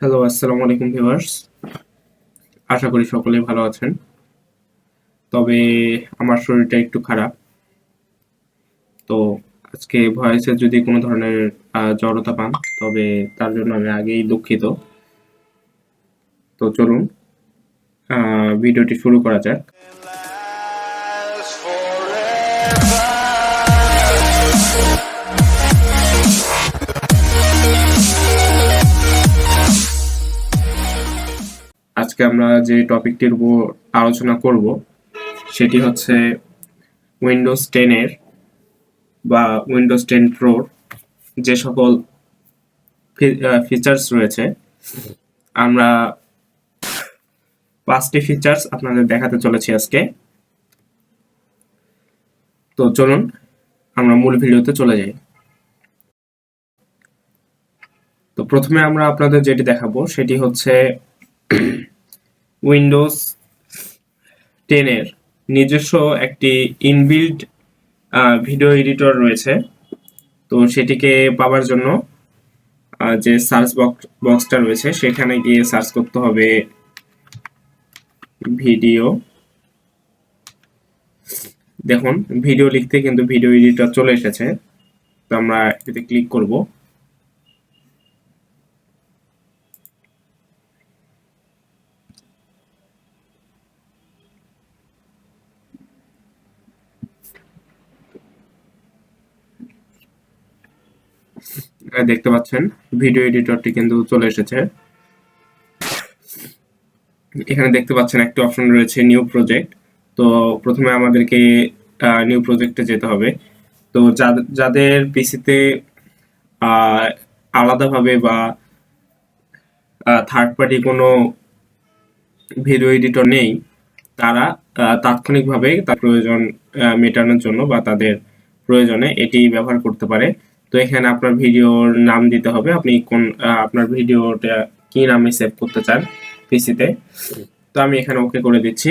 Hello, আসসালামু আলাইকুম viewers. আশা করি সকলেই ভালো আছেন। তবে আমার শরীরটা একটু খারাপ। তো আজকে ভয়েসে যদি কোনো ধরনের জড়তা পান তবে তার জন্য আমি আগেই দুঃখিত। তো চলুন ভিডিওটি শুরু করা যাক। আজকে আমরা যে টপিকটির উপর আলোচনা করব সেটি হচ্ছে উইন্ডোজ 10 এর বা উইন্ডোজ 10 প্রোর যে সকল ফিচার্স রয়েছে। আমরা 5টি ফিচার্স আপনাদের দেখাতে চলেছি আজকে। তো চলুন আমরা মূল ভিডিওতে চলে যাই। তো প্রথমে আমরা আপনাদের যেটি দেখাবো সেটি হচ্ছে উইন্ডোজ 10 এর নিজস্ব একটি ইনবিল্ট ভিডিও এডিটর রয়েছে। তো সেটিকে পাওয়ার জন্য যে সার্চ বক্সটা রয়েছে সেখানে গিয়ে সার্চ করতে হবে ভিডিও। দেখুন ভিডিও লিখতে কিন্তু ভিডিও এডিটর চলে এসেছে। তো আমরা এতে ক্লিক করব। দেখতে পাচ্ছেন ভিডিও এডিটরটি কিন্তু চলে এসেছে। এখানে দেখতে পাচ্ছেন একটি অপশন রয়েছে নিউ প্রজেক্ট। তো প্রথমে আমাদেরকে নিউ প্রজেক্টে যেতে হবে। তো যাদের পিসিতে আলাদাভাবে বা থার্ড পার্টি কোনো ভিডিও এডিটর নেই, তারা তাৎক্ষণিকভাবে তার প্রয়োজন মেটানোর জন্য বা তাদের প্রয়োজনে এটি ব্যবহার করতে পারে। তো এখানে আপনার ভিডিওর নাম দিতে হবে, আপনি কোন আপনার ভিডিওটা কি নামে সেভ করতে চান পিসিতে। তো আমি এখানে ওকে করে দিচ্ছি।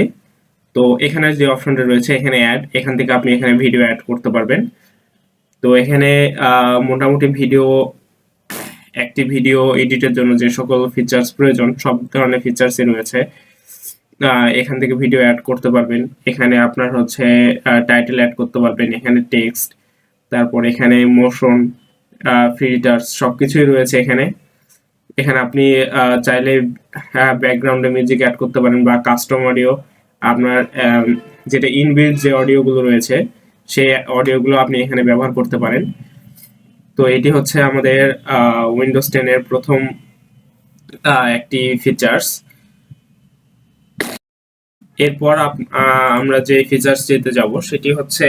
তো এখানে যে অপশনটা রয়েছে এখানে অ্যাড, এখান থেকে আপনি এখানে ভিডিও অ্যাড করতে পারবেন। তো এখানে মোটামুটি একটি ভিডিও এডিটের জন্য যে সকল ফিচার্স প্রয়োজন সব ধরনের ফিচার্সই রয়েছে। এখান থেকে ভিডিও অ্যাড করতে পারবেন। এখানে আপনার হচ্ছে টাইটেল অ্যাড করতে পারবেন, এখানে টেক্সট, তারপর এখানে মোশন, ফিল্টার্স সবকিছুই রয়েছে এখানে। এখানে আপনি চাইলে ব্যাকগ্রাউন্ডে মিউজিক অ্যাড করতে পারেন বা কাস্টম অডিও, আপনার যেটা ইনবিল্ট যে অডিওগুলো রয়েছে সেই অডিওগুলো আপনি এখানে ব্যবহার করতে পারেন। তো এটি হচ্ছে আমাদের উইন্ডোজ 10 এর প্রথম একটি ফিচার্স। এরপর আমরা যে ফিচার্স যেতে যাব সেটি হচ্ছে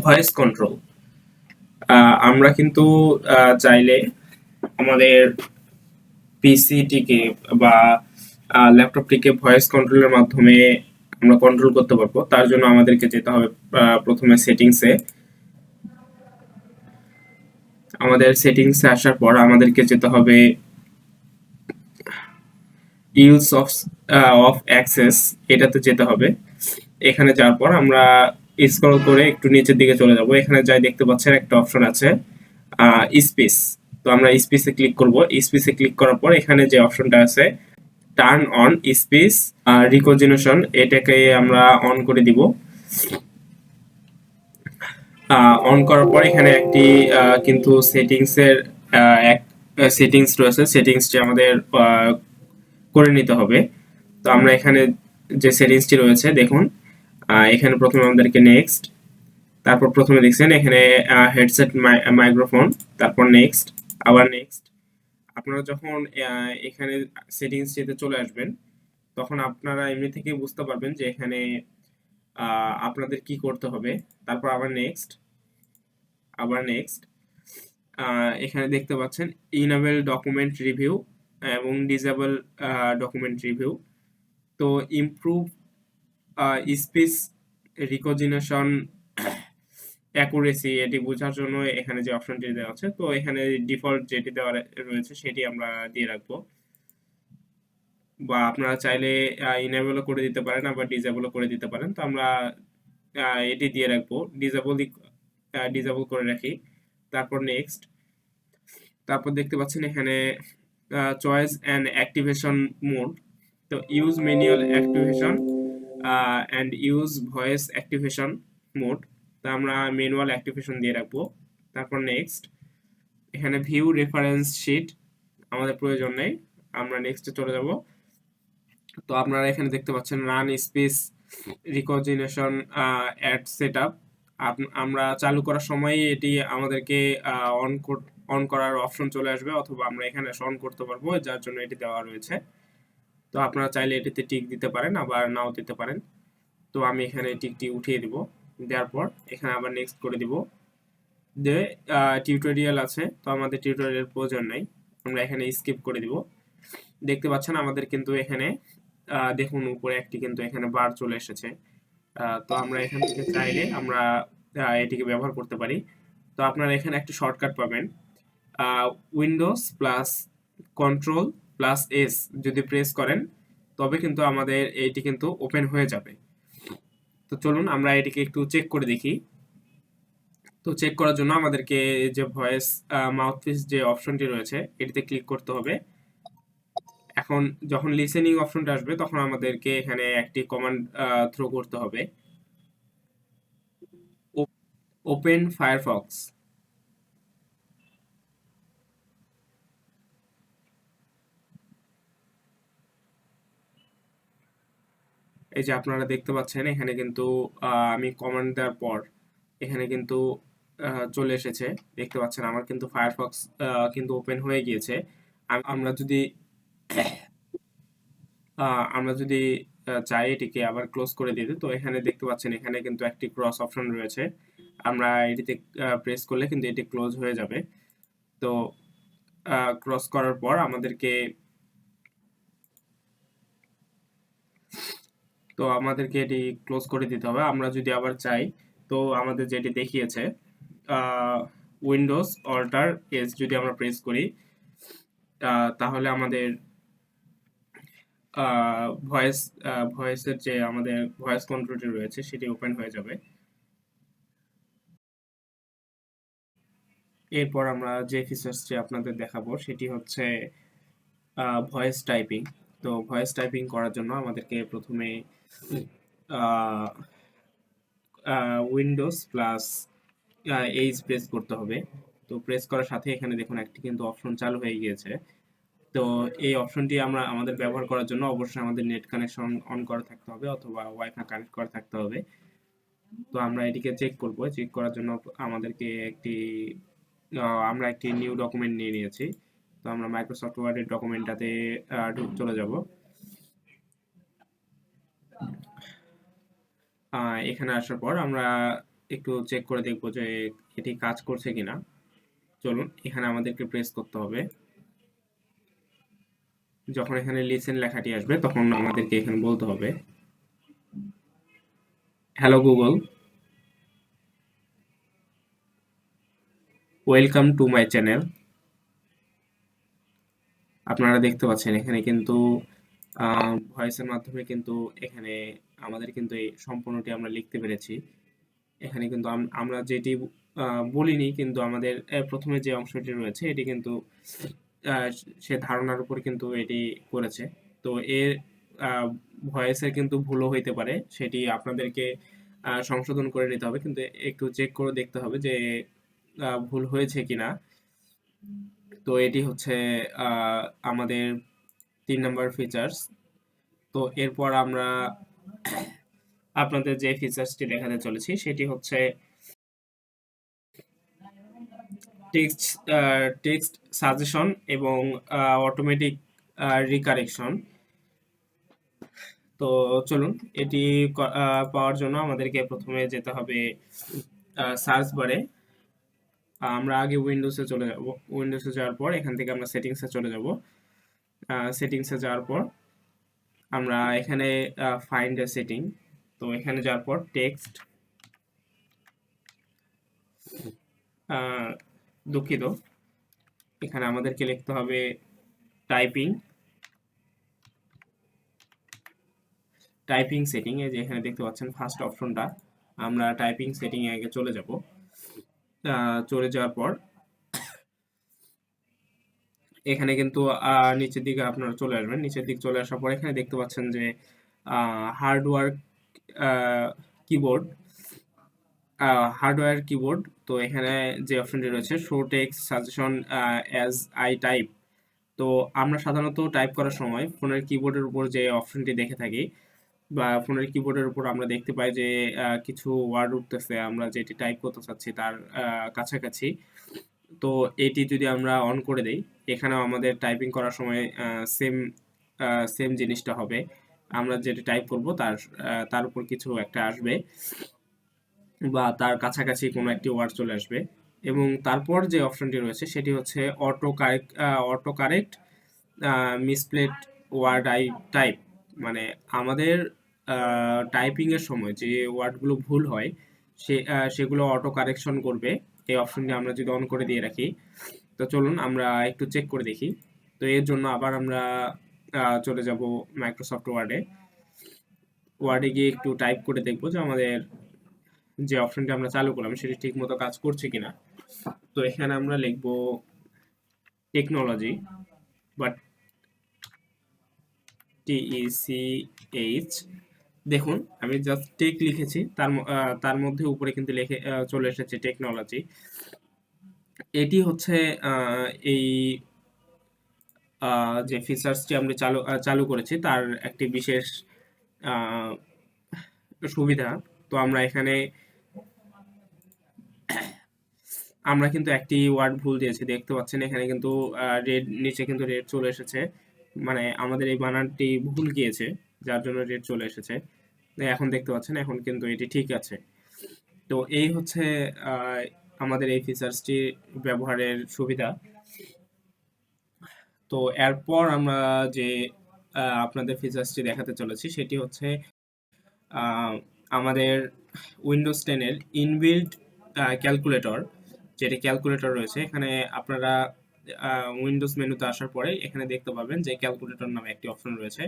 ভয়েস কন্ট্রোল। আমরা কিন্তু চাইলে আমাদের পিসিটিকে বা ল্যাপটপটিকে ভয়েস কন্ট্রোলের মাধ্যমে আমরা কন্ট্রোল করতে পারবো। তার জন্য আমাদেরকে যেতে হবে প্রথমে সেটিংসে। আমাদের সেটিংসে আসার পর আমাদেরকে যেতে হবে ইউজ অফ অ্যাক্সেস, এটাতে যেতে হবে। এখানে যাওয়ার পর আমরা স্ক্রল করে একটু নিচের দিকে চলে যাব। এখানে যাই দেখতে পাচ্ছেন একটা অপশন আছে স্পেস। তো আমরা স্পেসে ক্লিক করব। স্পেসে ক্লিক করার পর এখানে যে অপশনটা আছে টার্ন অন স্পেস রিকগনিশন, এটাকে আমরা অন করে দিব। অন করার পর এখানে একটি কিন্তু সেটিংসের এক সেটিংস রয়েছে, সেটিংসটি আমাদের করে নিতে হবে। তো আমরা এখানে যে সেটিংসটি রয়েছে দেখুন, এখানে প্রথমে আমাদেরকে নেক্সট, তারপর প্রথমে দেখছেন এখানে হেডসেট মাইক্রোফোন, তারপর নেক্সট, আবার নেক্সট। আপনারা যখন এখানে সেটিংসটিতে চলে আসবেন তখন আপনারা এমনি থেকে বুঝতে পারবেন যে এখানে আপনাদের কি করতে হবে। তারপর আবার নেক্সট, আবার নেক্সট। এখানে দেখতে পাচ্ছেন ইনেবল ডকুমেন্ট রিভিউ এবং ডিসেবল ডকুমেন্ট রিভিউ। তো ইমপ্রুভ স্পিচ রিকগনিশন অ্যাকুরেসি, এটি বোঝার জন্য এখানে যে অপশনটি দেওয়া আছে, তো এখানে ডিফল্ট যেটি দেওয়া রয়েছে সেটি আমরা দিয়ে রাখবো। বা আপনারা চাইলে ইনেবলও করে দিতে পারেন, আবার ডিসেবলও করে দিতে পারেন। তো আমরা এটি দিয়ে রাখবো, ডিসেবল করে রাখি। তারপর নেক্সট, তারপর দেখতে পাচ্ছেন এখানে চয়েস অ্যান্ড অ্যাক্টিভেশন মোড। তো use manual activation and use voice activation mode. তো আমরা ম্যানুয়াল অ্যাক্টিভেশন দিয়ে রাখবো। তারপর নেক্সট, এখানে ভিউ রেফারেন্স শিট আমাদের প্রয়োজন নেই, আমরা নেক্সটে চলে যাব। তো আপনারা এখানে দেখতে পাচ্ছেন run space recognition ad set up. আমরা চালু করার সময় এটি আমাদেরকে অন অন করার অপশন চলে আসবে, অথবা আমরা এখানে অন করতে পারবো, যার জন্য এটি দেওয়া রয়েছে। তো আপনারা চাইলে এটিতে টিক দিতে পারেন, আবার নাও দিতে পারেন। তো আমি এখানে টিকটি উঠিয়ে দিব, দেওয়ার পর এখানে আবার নেক্সট করে দিব। যে টিউটোরিয়াল আছে, তো আমাদের টিউটোরিয়াল প্রয়োজন নাই, আমরা এখানে স্কিপ করে দিব। দেখতে পাচ্ছেন আমাদের কিন্তু এখানে দেখুন উপরে একটি কিন্তু এখানে বার চলে এসেছে। তো আমরা এখান থেকে চাইলে আমরা এটিকে ব্যবহার করতে পারি। তো আপনারা এখানে একটি শর্টকাট পাবেন, Windows plus control plus S যদি প্রেস করেন, তবে কিন্তু আমাদের এইটি কিন্তু ওপেন হয়ে যাবে। তো চলুন আমরা এটিকে একটু চেক করে দেখি। তো চেক করার জন্য আমাদেরকে যে ভয়েস মাউথপিস যে অপশনটি রয়েছে এটিতে ক্লিক করতে হবে। এখন যখন লিসেনিং অপশনটা আসবে তখন আমাদেরকে এখানে একটি কমান্ড থ্রো করতে হবে, ওপেন ফায়ারফক্স। এই যে আপনারা দেখতে পাচ্ছেন এখানে কিন্তু আমি কমান্ড দেওয়ার পর এখানে কিন্তু চলে এসেছে। দেখতে পাচ্ছেন আমার কিন্তু ফায়ারফক্স কিন্তু ওপেন হয়ে গিয়েছে। আমরা যদি আমরা যদি চাই এটিকে আবার ক্লোজ করে দিতে, তো এখানে দেখতে পাচ্ছেন এখানে কিন্তু একটি ক্রস অপশন রয়েছে, আমরা এটিতে প্রেস করলে কিন্তু এটি ক্লোজ হয়ে যাবে। তো ক্রস করার পর আমাদেরকে এটি ক্লোজ করে দিতে হবে। আমরা যদি আবার চাই, তো আমাদের যেটি দেখিয়েছে উইন্ডোজ অল্টার এস যদি আমরা প্রেস করি, তাহলে আমাদের ভয়েস ভয়েসের যে আমাদের ভয়েস কন্ট্রোলটি রয়েছে সেটি ওপেন হয়ে যাবে। এরপর আমরা যে ফিচার্সটি আপনাদের দেখাবো সেটি হচ্ছে ভয়েস টাইপিং। তো ভয়েস টাইপিং করার জন্য আমাদেরকে প্রথমে উইন্ডোজ প্লাস এইচ প্রেস করতে হবে। তো প্রেস করার সাথে এখানে দেখুন একটি কিন্তু অপশন চালু হয়ে গিয়েছে। তো এই অপশনটি আমরা আমাদের ব্যবহার করার জন্য অবশ্যই আমাদের নেট কানেকশন অন করা থাকতে হবে, অথবা ওয়াইফাই কানেক্ট করা থাকতে হবে। তো আমরা এটিকে চেক করব। চেক করার জন্য আমাদেরকে আমরা একটি নিউ ডকুমেন্ট নিয়ে নিয়েছি। তো আমরা মাইক্রোসফট ওয়ার্ডের ডকুমেন্টটাতে চলে যাব। এখানে আসার পর আমরা একটু চেক করে দেখব যে এটি কাজ করছে কিনা। চলুন এখানে আমাদেরকে প্রেস করতে হবে। যখন এখানে লিসেন লেখাটি আসবে তখন আমাদেরকে এখানে বলতে হবে, hello Google, welcome to my channel. আপনারা দেখতে পাচ্ছেন এখানে কিন্তু ভয়েসের মাধ্যমে কিন্তু এখানে আমাদের কিন্তু এই সম্পূর্ণটি আমরা লিখতে পেরেছি। এখানে কিন্তু আমরা যেটি বলিনি, কিন্তু আমাদের প্রথমে যে অংশটি রয়েছে এটি কিন্তু আহ, সে ধারণার উপর কিন্তু এটি করেছে। তো এর ভয়েসের কিন্তু ভুলও হইতে পারে, সেটি আপনাদেরকে সংশোধন করে নিতে হবে, কিন্তু একটু চেক করে দেখতে হবে যে ভুল হয়েছে কিনা। তো এটি হচ্ছে আমাদের 3 নম্বর ফিচার্স। তো এরপর আমরা আপনাদের যে ফিচার্সটি দেখাতে চলেছি সেটি হচ্ছে টেক্সট টেক্সট সাজেশন এবং অটোমেটিক রিকারেকশন। তো চলুন এটি পাওয়ার জন্য আমাদেরকে প্রথমে যেতে হবে সার্চ বারে। আমরা আগে উইন্ডোজে চলে যাব। উইন্ডোজে যাওয়ার পর এখান থেকে আমরা সেটিংসে চলে যাব। সেটিংসে যাওয়ার পর আমরা এখানে ফাইন্ড এ সেটিং। তো এখানে যাওয়ার পর টেক্সট, দুঃখিত, এখানে আমাদেরকে লিখতে হবে টাইপিং টাইপিং সেটিং। এই যে এখানে দেখতে পাচ্ছেন ফার্স্ট অপশনটা, আমরা টাইপিং সেটিং এ আগে চলে যাব। চলে যাওয়ার পর এখানে কিন্তু নিচের দিকে আপনারা চলে আসবেন। নিচের দিকে চলে আসার পর এখানে দেখতে পাচ্ছেন যে হার্ডওয়্যার কিবোর্ড, হার্ডওয়্যার কিবোর্ড। তো এখানে যে অপশনটি রয়েছে show text suggestion as I type. তো আমরা সাধারণত টাইপ করার সময় ফোনের কিবোর্ডের উপর যে অপশনটি দেখে থাকি বা ফোনের কিবোর্ডের উপর আমরা দেখতে পাই যে কিছু ওয়ার্ড উঠতেছে, আমরা যেটি টাইপ করতে চাচ্ছি তার কাছাকাছি। তো এটি যদি আমরা অন করে দেই, এখানেও আমাদের টাইপিং করার সময় সেম সেম জিনিসটা হবে। আমরা যেটা টাইপ করব তার উপর কিছু একটা আসবে বা তার কাছাকাছি কোনো একটি ওয়ার্ড চলে আসবে। এবং তারপর যে অপশনটি রয়েছে সেটি হচ্ছে autocorrect misspelled word I type. মানে আমাদের টাইপিং এর সময় যে ওয়ার্ডগুলো ভুল হয় সেগুলো অটো কারেকশন করবে। এই অপশনটি আমরা যদি অন করে দিয়ে রাখি, তো চলুন আমরা একটু চেক করে দেখি। তো এর জন্য আবার আমরা চলে যাব মাইক্রোসফট ওয়ার্ডে। ওয়ার্ডে গিয়ে একটু টাইপ করে দেখবো যে আমাদের যে অপশনটি আমরা চালু করলাম সেটি ঠিক মতো কাজ করছে কিনা। তো এখানে আমরা লিখবো টেকনোলজি, বাট TECH। দেখুন আমি জাস্ট টেক লিখেছি, তার মধ্যে উপরে কিন্তু লিখে চলে এসেছে টেকনোলজি। এটি হচ্ছে এই যে ফিচার্সটি আমরা চালু করেছি তার একটি বিশেষ আহ, সুবিধা। তো আমরা কিন্তু একটি ওয়ার্ড ভুল দিয়েছি, দেখতে পাচ্ছেন এখানে কিন্তু রেড, নিচে কিন্তু রেড চলে এসেছে। মানে আমাদের এই বানানটি ভুল গিয়েছে, যার জন্য রেড চলে এসেছে। এখন দেখতে পাচ্ছেন এখন কিন্তু এটি ঠিক আছে। তো এই হচ্ছে আহ, আমাদের এই ফিচার্সটি ব্যবহারের সুবিধা। তো এরপর আমরা যে আপনাদের ফিচার্সটি দেখাতে চলেছি সেটি হচ্ছে আহ, আমাদের উইন্ডোজ 10 এর ইনবিল্ট ক্যালকুলেটর। যেটি ক্যালকুলেটর রয়েছে এখানে, আপনারা উইন্ডোজ মেনুতে আসার পরে এখানে দেখতে পাবেন যে ক্যালকুলেটর নামে একটি অপশন রয়েছে।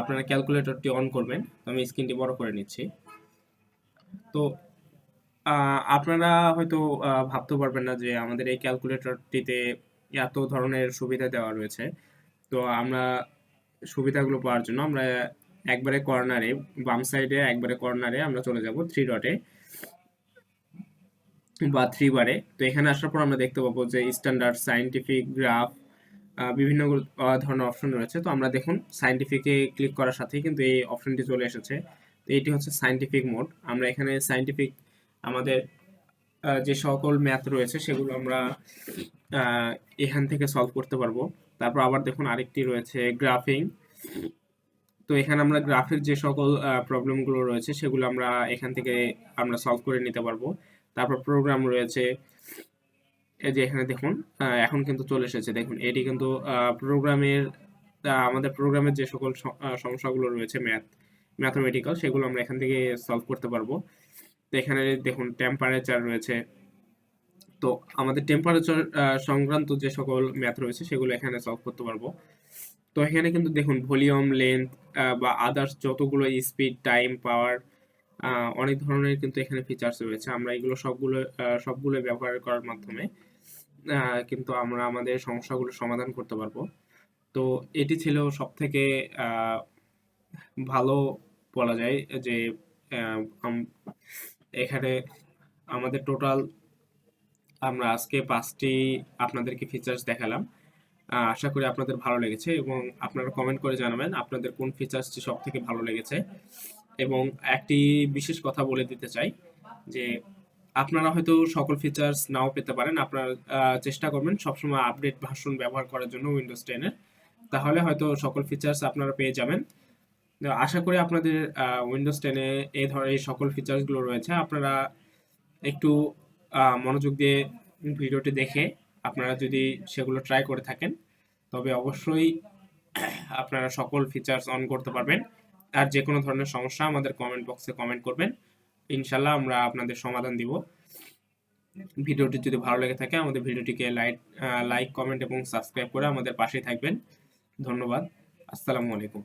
আপনারা ক্যালকুলেটরটি অন করবেন। তো আমি স্ক্রিনটি বড় করে নিচ্ছি। তো আপনারা হয়তো ভাবতে পারবেন না যে আমাদের এই ক্যালকুলেটরটিতে এত ধরনের সুবিধা দেওয়া রয়েছে। তো আমরা সুবিধাগুলো পাওয়ার জন্য আমরা একবারে কর্নারে, বাম সাইডে একবারে কর্নারে আমরা চলে যাব থ্রি ডটে বা থ্রি বারে। তো এখানে আসার পর আমরা দেখতে পাবো যে স্ট্যান্ডার্ড, সায়েন্টিফিক, গ্রাফ, বিভিন্ন ধরনের অপশন রয়েছে। তো আমরা দেখুন সায়েন্টিফিকে ক্লিক করার সাথেই কিন্তু এই অপশনটি চলে এসেছে। তো এটি হচ্ছে সায়েন্টিফিক মোড। আমরা এখানে সায়েন্টিফিক আমাদের যে সকল ম্যাথ রয়েছে সেগুলো আমরা আহ, এখান থেকে সলভ করতে পারবো। তারপর আবার দেখুন আরেকটি রয়েছে গ্রাফিং। তো এখানে আমরা গ্রাফের যে সকল প্রবলেমগুলো রয়েছে সেগুলো আমরা এখান থেকে আমরা সলভ করে নিতে পারবো। তারপর প্রোগ্রাম রয়েছে, এই যে এখানে দেখুন এখন কিন্তু চলে এসেছে। দেখুন এটি কিন্তু প্রোগ্রামের আমাদের প্রোগ্রামের যে সকল সমস্যাগুলো রয়েছে ম্যাথমেটিক্যাল, সেগুলো আমরা এখান থেকে সলভ করতে পারবো। তো এখানে দেখুন টেম্পারেচার রয়েছে। তো আমাদের টেম্পারেচার সংক্রান্ত যে সকল ম্যাথ রয়েছে সেগুলো এখানে সলভ করতে পারবো। তো এখানে কিন্তু দেখুন ভলিউম, লেন্থ বা আদার্স যতগুলো স্পিড, টাইম, পাওয়ার, অনেক ধরনের কিন্তু এখানে ফিচার্স রয়েছে। আমরা এগুলো সবগুলো ব্যবহার করার মাধ্যমে কিন্তু আমরা আমাদের সমস্যাগুলো সমাধান করতে পারবো। তো এটি ছিল সবথেকে আহ, ভালো বলা যায় যে আহ, আম- এখানে আমাদের টোটাল আমরা আজকে 5টি আপনাদেরকে ফিচার্স দেখালাম। আশা করি আপনাদের ভালো লেগেছে এবং আপনারা কমেন্ট করে জানাবেন আপনাদের কোন ফিচার্সটি সব থেকে ভালো লেগেছে। এবং একটি বিশেষ কথা বলে দিতে চাই যে আপনারা হয়তো সকল ফিচার্স নাও পেতে পারেন। আপনারা চেষ্টা করবেন সবসময় আপডেট ভার্সন ব্যবহার করার জন্য উইন্ডোজ 10 এর, তাহলে হয়তো সকল ফিচার্স আপনারা পেয়ে যাবেন। আশা করি আপনাদের উইন্ডোজ 10 এ এই ধরনের সকল ফিচার্সগুলো রয়েছে। আপনারা একটু মনোযোগ দিয়ে ভিডিওটি দেখে আপনারা যদি সেগুলো ট্রাই করে থাকেন তবে অবশ্যই আপনারা সকল ফিচার্স অন করতে পারবেন। আর যে কোনো ধরনের সমস্যা আমাদের কমেন্ট বক্সে কমেন্ট করবেন, ইনশাল্লাহ আমরা আপনাদের সমাধান দিব। ভিডিওটি যদি ভালো লেগে থাকে আমাদের ভিডিওটিকে লাইক, কমেন্ট এবং সাবস্ক্রাইব করে আমাদের পাশে থাকবেন। ধন্যবাদ। আসসালামু আলাইকুম।